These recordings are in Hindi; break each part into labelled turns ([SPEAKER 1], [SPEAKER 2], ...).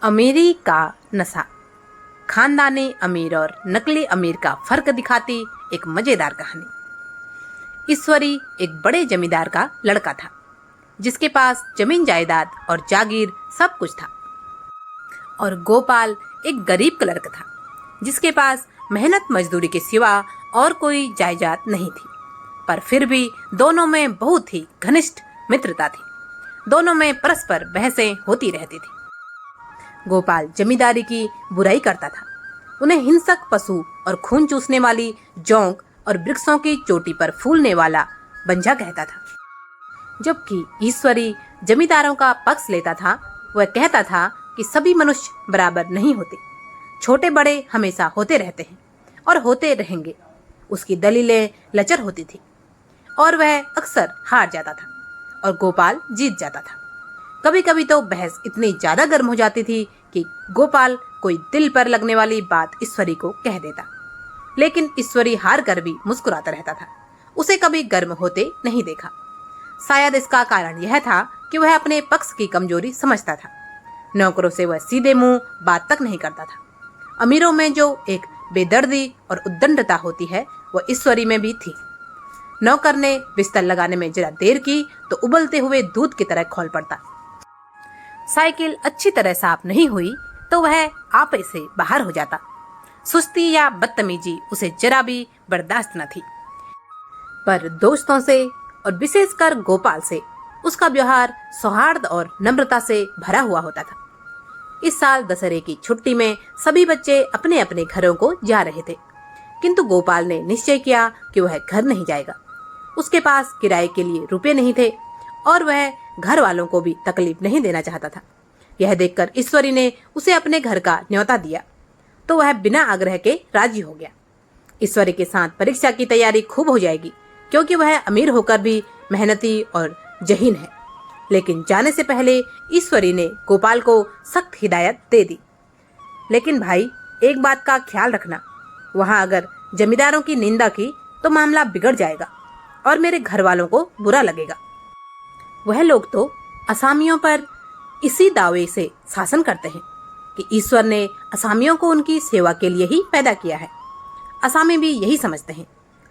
[SPEAKER 1] अमीरी का नशा। खानदानी अमीर और नकली अमीर का फर्क दिखाती एक मजेदार कहानी। ईश्वरी एक बड़े जमींदार का लड़का था, जिसके पास जमीन जायदाद और जागीर सब कुछ था। और गोपाल एक गरीब का लड़का था, जिसके पास मेहनत मजदूरी के सिवा और कोई जायदाद नहीं थी। पर फिर भी दोनों में बहुत ही घनिष्ठ मित्रता थी। दोनों में परस्पर बहसें होती रहती थी। गोपाल जमींदारी की बुराई करता था। उन्हें हिंसक पशु और खून चूसने वाली जोंक और वृक्षों की चोटी पर फूलने वाला बंजा कहता था। जबकि ईश्वरी जमींदारों का पक्ष लेता था। वह कहता था कि सभी मनुष्य बराबर नहीं होते, छोटे बड़े हमेशा होते रहते हैं और होते रहेंगे। उसकी दलीलें लचर होती थी और वह अक्सर हार जाता था और गोपाल जीत जाता था। कभी कभी तो बहस इतनी ज्यादा गर्म हो जाती थी कि गोपाल कोई दिल पर लगने वाली बात ईश्वरी को कह देता, लेकिन ईश्वरी हार कर भी मुस्कुराता रहता था। उसे कभी गर्म होते नहीं देखा। शायद इसका कारण यह था कि वह अपने पक्ष की कमजोरी समझता था। नौकरों से वह सीधे मुंह बात तक नहीं करता था। अमीरों में जो एक बेदर्दी और उद्दंडता होती है, वह ईश्वरी में भी थी। नौकर ने बिस्तर लगाने में जरा देर की तो उबलते हुए दूध की तरह खौल पड़ता। साइकिल अच्छी तरह साफ नहीं हुई तो वह आपे से बाहर हो जाता। सुस्ती या बदतमीजी उसे जरा भी बर्दाश्त न थी। पर दोस्तों से और विशेषकर गोपाल से उसका व्यवहार सौहार्द और नम्रता से भरा हुआ होता था। इस साल दशहरे की छुट्टी में सभी बच्चे अपने अपने घरों को जा रहे थे, किंतु गोपाल ने निश्चय किया कि वह घर नहीं जाएगा। उसके पास किराए के लिए रुपए नहीं थे और वह घर वालों को भी तकलीफ नहीं देना चाहता था। यह देखकर ईश्वरी ने उसे अपने घर का न्योता दिया तो वह बिना आग्रह के राजी हो गया। ईश्वरी के साथ परीक्षा की तैयारी खूब हो जाएगी, क्योंकि वह अमीर होकर भी मेहनती और जहीन है। लेकिन जाने से पहले ईश्वरी ने गोपाल को सख्त हिदायत दे दी। लेकिन भाई, एक बात का ख्याल रखना, वहां अगर जमींदारों की निंदा की तो मामला बिगड़ जाएगा और मेरे घर वालों को बुरा लगेगा। वह लोग तो असामियों पर इसी दावे से शासन करते हैं कि ईश्वर ने असामियों को उनकी सेवा के लिए ही पैदा किया है। असामी भी यही समझते हैं।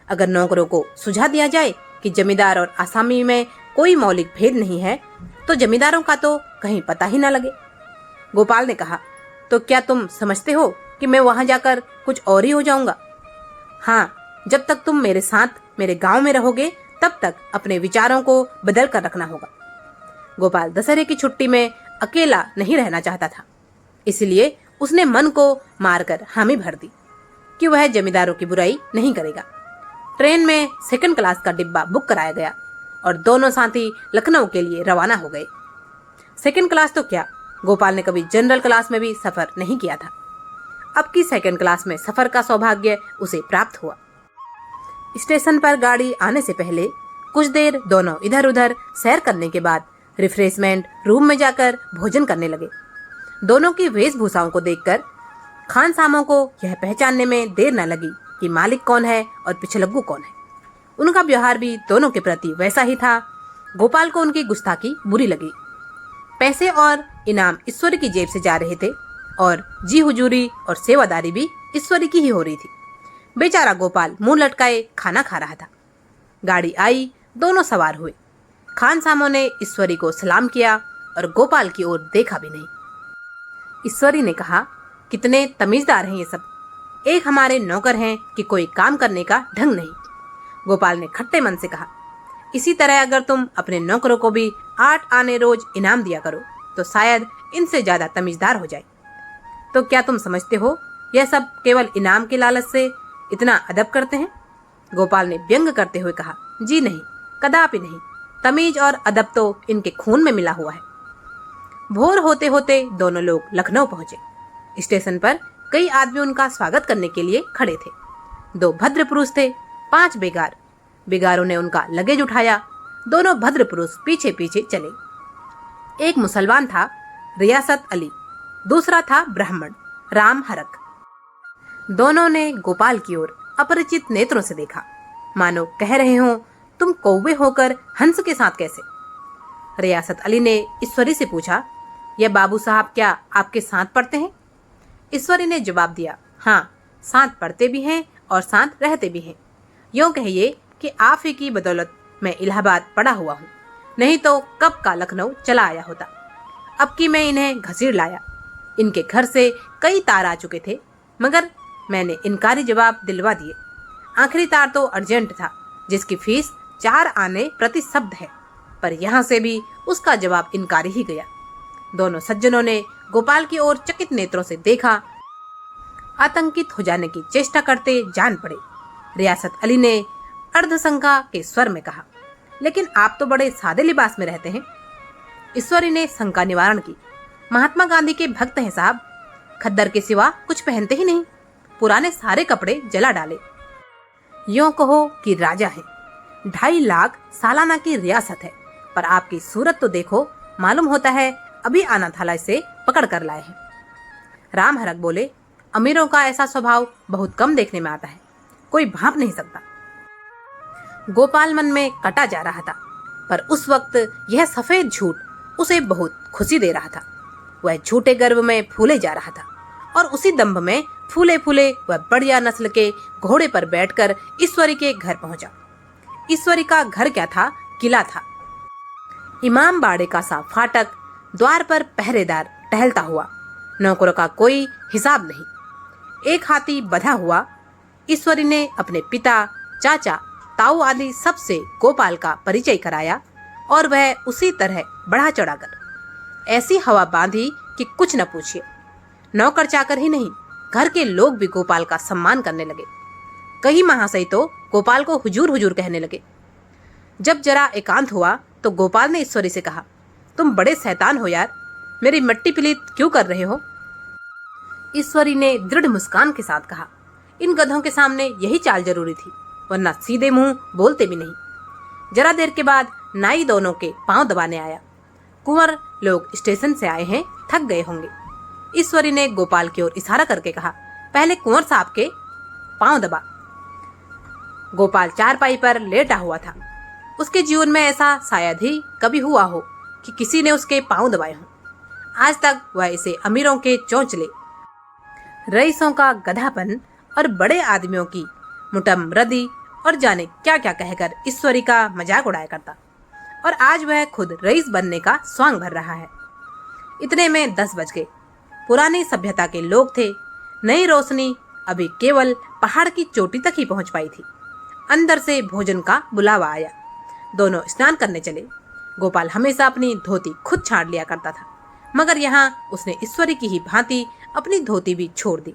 [SPEAKER 1] अगर नौकरों को सुझा दिया जाए कि जमींदार और असामी में कोई मौलिक भेद नहीं है, तो जमींदारों का तो कहीं पता ही न लगे। गोपाल ने कहा, तो क्या तुम समझते हो कि मैं वहां जाकर कुछ और ही हो जाऊंगा? हाँ, जब तक तुम मेरे साथ मेरे गांव में रहोगे तब तक अपने विचारों को बदल कर रखना होगा। गोपाल दशहरे की छुट्टी में अकेला नहीं रहना चाहता था, इसलिए उसने मन को मारकर हामी भर दी कि वह जमींदारों की बुराई नहीं करेगा। ट्रेन में सेकंड क्लास का डिब्बा बुक कराया गया और दोनों साथी लखनऊ के लिए रवाना हो गए। सेकंड क्लास तो क्या, गोपाल ने कभी जनरल क्लास में भी सफर नहीं किया था। अब की सेकंड क्लास में सफर का सौभाग्य उसे प्राप्त हुआ। स्टेशन पर गाड़ी आने से पहले कुछ देर दोनों इधर उधर सैर करने के बाद रिफ्रेशमेंट रूम में जाकर भोजन करने लगे। दोनों की वेशभूषाओं को देखकर खानसामों को यह पहचानने में देर न लगी कि मालिक कौन है और पिछलग्गू कौन है। उनका व्यवहार भी दोनों के प्रति वैसा ही था। गोपाल को उनकी गुस्ताखी बुरी लगी। पैसे और इनाम ईश्वरी की जेब से जा रहे थे और जी हुजूरी और सेवादारी भी ईश्वरी की ही हो रही थी। बेचारा गोपाल मुंह लटकाए खाना खा रहा था। गाड़ी आई, दोनों सवार हुए। खानसामों ने ईश्वरी को सलाम किया और गोपाल की ओर देखा भी नहीं। ईश्वरी ने कहा, कितने तमीजदार हैं ये सब। एक हमारे नौकर हैं कि कोई काम करने का ढंग नहीं। गोपाल ने खट्टे मन से कहा, इसी तरह अगर तुम अपने नौकरों को भी 8 आने रोज इनाम दिया करो तो शायद इनसे ज्यादा तमीजदार हो जाए। तो क्या तुम समझते हो यह सब केवल इनाम के लालच से इतना अदब करते हैं? गोपाल ने व्यंग करते हुए कहा, जी नहीं, कदापि नहीं। तमीज और अदब तो इनके खून में मिला हुआ है। भोर होते होते दोनों लोग लखनऊ पहुंचे। स्टेशन पर कई आदमी उनका स्वागत करने के लिए खड़े थे। 2 भद्र पुरुष थे, 5 बेगार। बेगारों ने उनका लगेज उठाया। दोनों भद्र पुरुष पीछे पीछे चले। एक मुसलमान था, रियासत अली। दूसरा था ब्राह्मण, राम हरक। दोनों ने गोपाल की ओर अपरिचित नेत्रों से देखा, मानो कह रहे हो, तुम कौवे होकर हंस के साथ कैसे? रियासत अली ने ईश्वरी से पूछा, यह बाबू साहब क्या आपके साथ पढ़ते हैं? ईश्वरी ने जवाब दिया, हाँ, साथ पढ़ते भी हैं और साथ रहते भी हैं। यूँ कहिए कि आप ही की बदौलत मैं इलाहाबाद पढ़ा हुआ हूँ, नहीं तो कब का लखनऊ चला आया होता। अब कि मैं इन्हें घसीट लाया। इनके घर से कई तार आ चुके थे, मगर मैंने इनकारी जवाब दिलवा दिए। आखिरी तार तो अर्जेंट था, जिसकी फीस 4 आने प्रति शब्द है, पर यहाँ से भी उसका जवाब इनकारी ही गया। दोनों सज्जनों ने गोपाल की ओर चकित नेत्रों से देखा। आतंकित हो जाने की चेष्टा करते जान पड़े। रियासत अली ने अर्धशंका के स्वर में कहा, लेकिन आप तो बड़े सादे लिबास में रहते हैं। ईश्वरी ने शंका निवारण की, महात्मा गांधी के भक्त हैं साहब, खद्दर के सिवा कुछ पहनते ही नहीं, पुराने सारे कपड़े जला डाले। यूं कहो कि राजा है, 2.5 लाख सालाना की रियासत है, पर आपकी सूरत तो देखो, मालूम होता है अभी अनाथालय से पकड़ कर लाए हैं। राम हरक बोले, अमीरों का ऐसा स्वभाव बहुत कम देखने में आता है, कोई भांप नहीं सकता। गोपाल मन में कटा जा रहा था, पर उस वक्त यह सफेद झूठ उसे बहुत खुशी दे रहा था। वह झूठे गर्व में फूले जा रहा था और उसी दंभ में फूले फूले वह बढ़िया नस्ल के घोड़े पर बैठकर ईश्वरी के घर पहुंचा। ईश्वरी का घर क्या था, किला था। इमाम बाड़े का सा फाटक, द्वार पर पहरेदार टहलता हुआ, नौकरों का कोई हिसाब नहीं। एक हाथी बंधा हुआ। ईश्वरी ने अपने पिता, चाचा, ताऊ आदि सबसे गोपाल का परिचय कराया और वह उसी तरह बढ़ा चढ़ाकर ऐसी हवा बांधी कि कुछ न पूछिए। नौकर चाकर ही नहीं, घर के लोग भी गोपाल का सम्मान करने लगे। कई महाशय तो गोपाल को हुजूर हुजूर कहने लगे। जब जरा एकांत हुआ तो गोपाल ने ईश्वरी से कहा, तुम बड़े शैतान हो यार, मेरी मट्टी पलीत क्यों कर रहे हो? ईश्वरी ने दृढ़ मुस्कान के साथ कहा, इन गधों के सामने यही चाल जरूरी थी, वरना सीधे मुंह बोलते भी नहीं। जरा देर के बाद नाई दोनों के पांव दबाने आया। कुंवर लोग स्टेशन से आए हैं, थक गए होंगे। ईश्वरी ने गोपाल की ओर इशारा करके कहा, पहले कुंवर साहब के पांव दबा। गोपाल चारपाई पर लेटा हुआ था। उसके जीवन में ऐसा शायद ही कभी हुआ हो कि किसी ने उसके पांव दबाए हों। आज तक वह इसे अमीरों के चौंचले, रईसों का गधापन और बड़े आदमियों की मुटम रदी और जाने क्या क्या कहकर ईश्वरी का मजाक उड़ाया करता, और आज वह खुद रईस बनने का स्वांग भर रहा है। इतने में 10 बज गए। पुरानी सभ्यता के लोग थे। नई रोशनी अभी केवल पहाड़ की चोटी तक ही पहुंच पाई थी। अंदर से भोजन का बुलावा आया। दोनों स्नान करने चले। गोपाल हमेशा अपनी धोती खुद छाड़ लिया करता था, मगर यहाँ उसने ईश्वरी की ही भांति अपनी धोती भी छोड़ दी।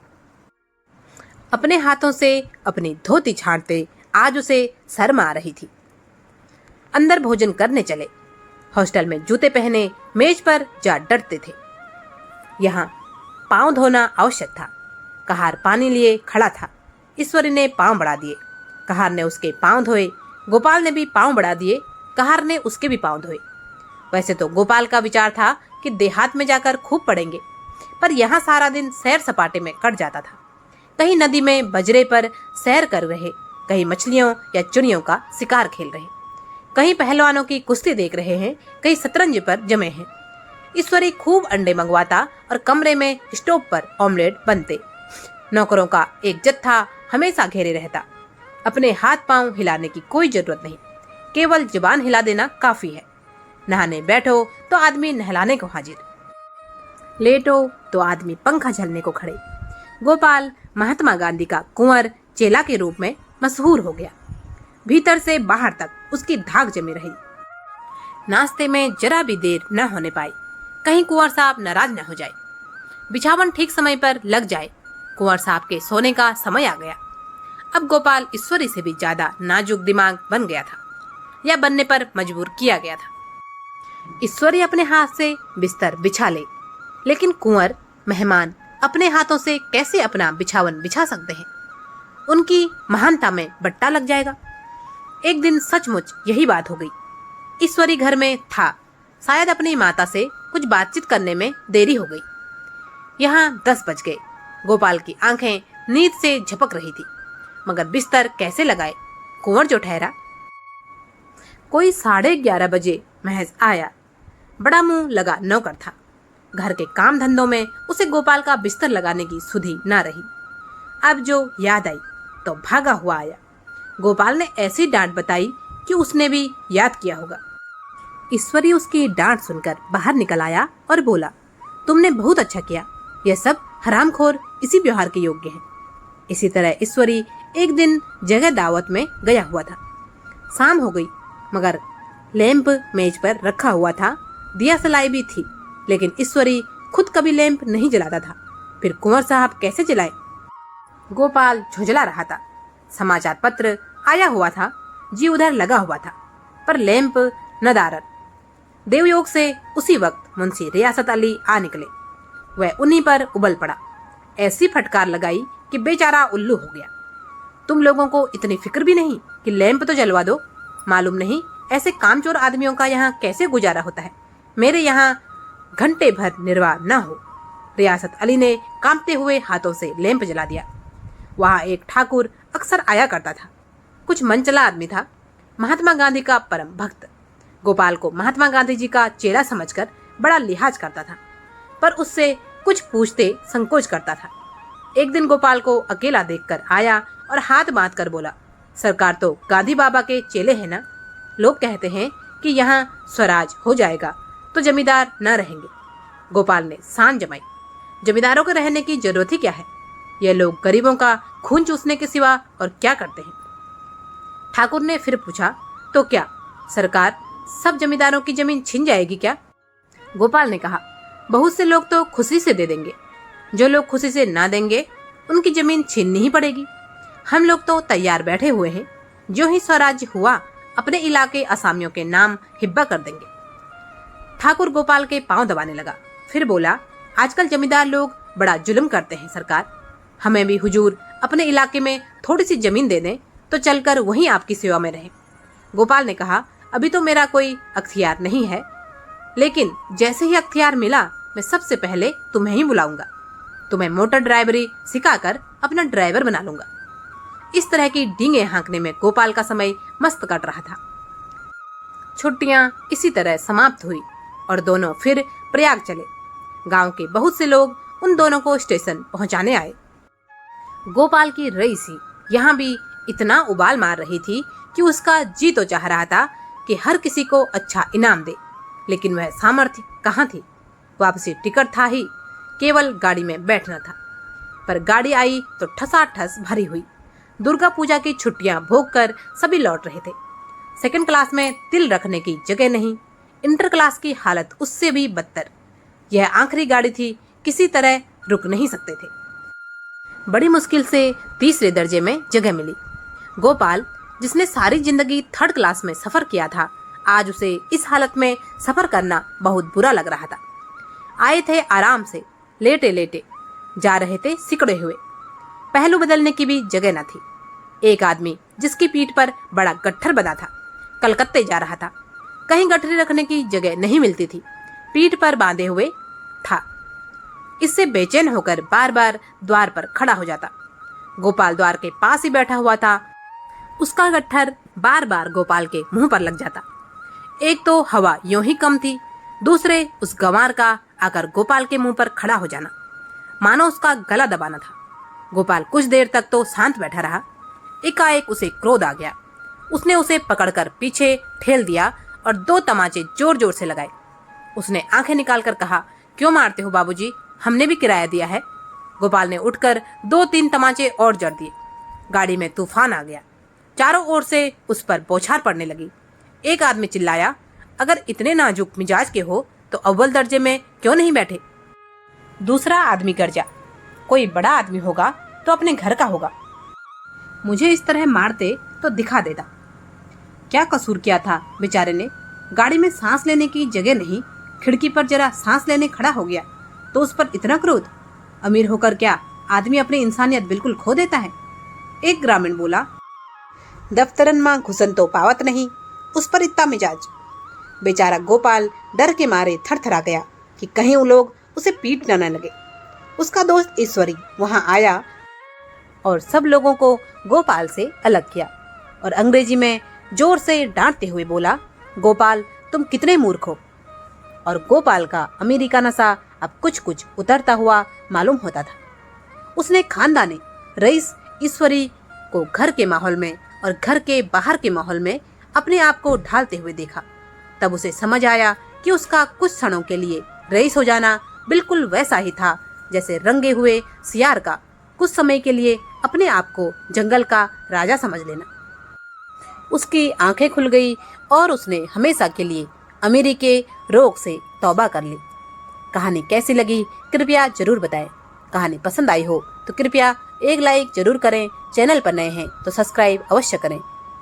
[SPEAKER 1] अपने हाथों से अपनी धोती छाड़ते आज उसे शर्म आ रही थी। अंदर भोजन करने चले। हॉस्टल में जूते पहने मेज पर जा डटते थे। यहाँ पांव धोना आवश्यक था। कहार पानी लिए खड़ा था। ईश्वरी ने पांव बढ़ा दिए। कहार ने उसके पांव धोए। गोपाल ने भी पांव बढ़ा दिए। कहार ने उसके भी पांव धोए। वैसे तो गोपाल का विचार था कि देहात में जाकर खूब पढ़ेंगे, पर यहाँ सारा दिन सैर सपाटे में कट जाता था। कहीं नदी में बजरे पर सैर कर रहे, कहीं मछलियों या चुनियों का शिकार खेल रहे, कहीं पहलवानों की कुश्ती देख रहे हैं, कहीं शतरंज पर जमे हैं। ईश्वरी खूब अंडे मंगवाता और कमरे में स्टोव पर ऑमलेट बनते। नौकरों का एक जत्था हमेशा घेरे रहता। अपने हाथ पांव हिलाने की कोई जरूरत नहीं, केवल जुबान हिला देना काफी है। नहाने बैठो तो आदमी नहलाने को हाजिर, लेटो तो आदमी पंखा झलने को खड़े। गोपाल महात्मा गांधी का कुंवर चेला के रूप में मशहूर हो गया। भीतर से बाहर तक उसकी धाक जमी रही। नाश्ते में जरा भी देर न होने पाई, कहीं कुंवर साहब नाराज न हो जाए। बिछावन ठीक समय पर लग जाए। कुंवर साहब के सोने का समय आ गया। अब गोपाल ईश्वरी से भी ज्यादा नाजुक दिमाग बन गया था, या बनने पर मजबूर किया गया था। ईश्वरी अपने हाथ से बिस्तर बिछा ले, लेकिन कुंवर मेहमान अपने हाथों से कैसे अपना बिछावन बिछा सकते हैं? उनकी महानता में बट्टा लग जाएगा। एक दिन सचमुच यही बात हो गई। ईश्वरी घर में था। शायद अपनी माता से कुछ बातचीत करने में देरी हो गई। यहाँ 10 बज गए। गोपाल की आंखें नींद से झपक रही थी, मगर बिस्तर कैसे लगाए? कुंवर जो ठहरा। कोई 11:30 बजे महज आया। बड़ा मुंह लगा नौकर था। घर के काम धंधों में उसे गोपाल का बिस्तर लगाने की सुधि न रही। अब जो याद आई तो भागा हुआ आया। गोपाल ने ऐसी डांट बताई कि उसने भी याद किया होगा। ईश्वरी उसकी डांट सुनकर बाहर निकल आया और बोला, तुमने बहुत अच्छा किया, यह सब हरामखोर इसी व्यवहार के योग्य हैं। इसी तरह ईश्वरी एक दिन जगह दावत में गया हुआ था। शाम हो गई मगर लैंप मेज पर रखा हुआ था, दिया सलाई भी थी, लेकिन ईश्वरी खुद कभी लैंप नहीं जलाता था, फिर कुंवर साहब कैसे जलाए? गोपाल झुंझला रहा था। समाचार पत्र आया हुआ था, जी उधर लगा हुआ था, पर लैंप नदारत। देवयोग से उसी वक्त मुंशी रियासत अली आ निकले। वह उन्हीं पर उबल पड़ा। ऐसी फटकार लगाई कि बेचारा उल्लू हो गया। तुम लोगों को इतनी फिक्र भी नहीं कि लैंप तो जलवा दो? मालूम नहीं ऐसे कामचोर आदमियों का यहाँ कैसे गुजारा होता है। मेरे यहाँ घंटे भर निर्वाह न हो। रियासत अली ने कांपते हुए हाथों से लैंप जला दिया। वहाँ एक ठाकुर अक्सर आया करता था। कुछ मनचला आदमी था, महात्मा गांधी का परम भक्त। गोपाल को महात्मा गांधी जी का चेला समझकर बड़ा लिहाज करता था, पर उससे कुछ पूछते संकोच करता था। एक दिन गोपाल को अकेला देखकर आया और हाथ बांध कर बोला, सरकार तो गांधी बाबा के चेले हैं ना? लोग कहते हैं कि यहाँ स्वराज हो जाएगा तो जमींदार न रहेंगे। गोपाल ने सान जमाई, जमींदारों के रहने की जरूरत ही क्या है? ये लोग गरीबों का खून चूसने के सिवा और क्या करते हैं? ठाकुर ने फिर पूछा, तो क्या सरकार सब जमींदारों की जमीन छीन जाएगी क्या? गोपाल ने कहा, बहुत से लोग तो खुशी से दे देंगे, जो लोग खुशी से ना देंगे उनकी जमीन छीननी ही पड़ेगी। हम लोग तो तैयार बैठे हुए हैं, जो ही स्वराज्य हुआ अपने इलाके असामियों के नाम हिब्बा कर देंगे। ठाकुर गोपाल के पांव दबाने लगा, फिर बोला, आजकल जमींदार लोग बड़ा जुल्म करते हैं सरकार। हमें भी हुजूर अपने इलाके में थोड़ी सी जमीन दे दें तो चलकर वहीं आपकी सेवा में रहें। गोपाल ने कहा, अभी तो मेरा कोई अख्तियार नहीं है, लेकिन जैसे ही अख्तियार मिला मैं सबसे पहले तुम्हें ही बुलाऊंगा। तुम्हें मोटर ड्राइवरी सिखाकर अपना ड्राइवर बना लूंगा। इस तरह की डींगे हाँकने में गोपाल का समय मस्त कट रहा था। छुट्टियां इसी तरह समाप्त हुई और दोनों फिर प्रयाग चले। गांव के बहुत से लोग उन दोनों को स्टेशन पहुंचाने आए। गोपाल की रईसी यहाँ भी इतना उबाल मार रही थी कि उसका जी तो चाह रहा था कि हर किसी को अच्छा इनाम दे, लेकिन वह सामर्थ्य कहाँ थी। वापसी टिकट था ही, केवल गाड़ी में बैठना था। पर गाड़ी आई तो ठसाठस भरी हुई। दुर्गा पूजा की छुट्टियां भोग कर सभी लौट रहे थे। सेकंड क्लास में तिल रखने की जगह नहीं। इंटर क्लास की हालत उससे भी बदतर। यह आखिरी गाड़ी थी, किसी तरह रुक नहीं सकते थे। बड़ी मुश्किल से तीसरे दर्जे में जगह मिली। गोपाल, जिसने सारी जिंदगी थर्ड क्लास में सफर किया था, आज उसे इस हालत में सफर करना बहुत बुरा लग रहा था। आए थे आराम से, लेटे लेटे जा रहे थे सिकड़े हुए। पहलू बदलने की भी जगह न थी। एक आदमी जिसकी पीठ पर बड़ा गट्ठर बंधा था, कलकत्ते जा रहा था। कहीं गठरी रखने की जगह नहीं मिलती थी, पीठ पर बांधे हुए था। इससे बेचैन होकर बार बार द्वार पर खड़ा हो जाता। गोपाल द्वार के पास ही बैठा हुआ था। उसका गट्ठर बार बार गोपाल के मुंह पर लग जाता। एक तो हवा यूं ही कम थी, दूसरे उस गंवार का आकर गोपाल के मुंह पर खड़ा हो जाना मानो उसका गला दबाना था। गोपाल कुछ देर तक तो शांत बैठा रहा। एकाएक उसे क्रोध आ गया। उसने उसे पकड़कर पीछे ठेल दिया और 2 तमाचे जोर जोर से लगाए। उसने आंखें निकालकर कहा, क्यों मारते हो बाबूजी, हमने भी किराया दिया है। गोपाल ने उठकर 2-3 तमाचे और जड़ दिए। गाड़ी में तूफान आ गया। चारों ओर से उस पर बौछार पड़ने लगी। एक आदमी चिल्लाया, अगर इतने नाजुक मिजाज के हो तो अव्वल दर्जे में क्यों नहीं बैठे? दूसरा आदमी गर्जा, कोई बड़ा आदमी होगा तो अपने घर का होगा, मुझे इस तरह मारते तो दिखा देता। क्या कसूर किया था बेचारे ने? गाड़ी में सांस लेने की जगह नहीं, खिड़की पर जरा सांस लेने खड़ा हो गया तो उस पर इतना क्रोध? अमीर होकर क्या आदमी अपनी इंसानियत बिल्कुल खो देता है? एक ग्रामीण बोला, दफ्तरन मां घुसन तो पावत नहीं, उस पर इतना मिजाज। बेचारा गोपाल डर के मारे थरथरा गया कि कहीं वो लोग उसे पीट न लगे। उसका दोस्त ईश्वरी वहां आया और सब लोगों को गोपाल से अलग किया और अंग्रेजी में जोर से डांटते हुए बोला, गोपाल तुम कितने मूर्ख हो। और गोपाल का अमेरिका नशा अब कुछ कुछ उतरता हुआ मालूम होता था। उसने खानदानी रईस ईश्वरी को घर के माहौल में और घर के बाहर के माहौल में अपने आप को ढालते हुए देखा। तब उसे समझ आया कि उसका कुछ क्षणों के लिए रईस हो जाना बिल्कुल वैसा ही था जैसे रंगे हुए सियार का कुछ समय के लिए अपने आप को जंगल का राजा समझ लेना। उसकी आंखें खुल गई और उसने हमेशा के लिए अमीरी के रोग से तौबा कर ली। कहानी कैसी लगी कृपया जरूर बताएं। कहानी पसंद आई हो तो कृपया एक लाइक जरूर करें। चैनल पर नए हैं तो सब्सक्राइब अवश्य करें।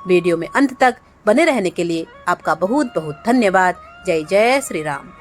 [SPEAKER 1] वीडियो में अंत तक बने रहने के लिए आपका बहुत बहुत धन्यवाद। जय जय श्री राम।